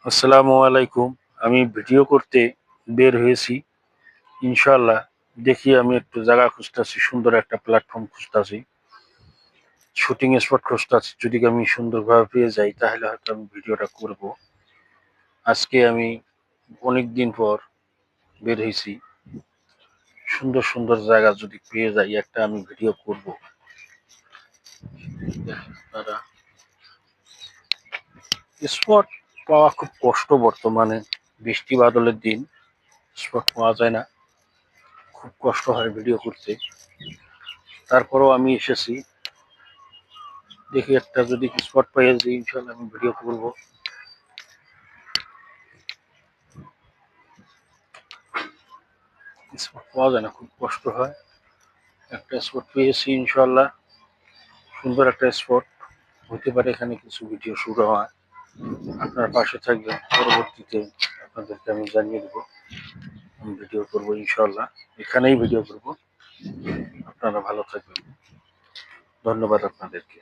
আসসালামু আলাইকুম। আমি ভিডিও করতে বের হয়েছি। ইনশাআল্লাহ দেখি আমি একটু জায়গা খুঁজতাছি, সুন্দর একটা প্ল্যাটফর্ম খুঁজতাছি, শুটিং স্পট খুঁজতাছি। যদি আমি সুন্দরভাবে পেয়ে যাই তাহলে হয়তো আমি ভিডিওটা করব। আজকে আমি অনেকদিন পর বের হইছি। সুন্দর সুন্দর জায়গা যদি পেয়ে যাই একটা আমি ভিডিও করব। দেখেন আপনারা, স্পট পাওয়া খুব কষ্ট বর্তমানে। বৃষ্টি বাদলের দিন স্পট পাওয়া যায় না, খুব কষ্ট হয় ভিডিও করতে। তারপরেও আমি এসেছি, দেখি একটা যদি স্পট পাই যাই ইনশাল্লাহ আমি ভিডিও করবো। স্পট পাওয়া যায় না, খুব কষ্ট হয়। একটা স্পট পেয়েছি ইনশাল্লাহ, সুন্দর একটা স্পট। হতে পারে এখানে কিছু ভিডিও শুরু হয়। আপনার পাশে থাকবেন, পরবর্তীতে আপনাদেরকে আমি জানিয়ে দেবো। আমি ভিডিও করবো ইনশাল্লাহ, এখানেই ভিডিও করব। আপনারা ভালো থাকবেন, ধন্যবাদ আপনাদেরকে।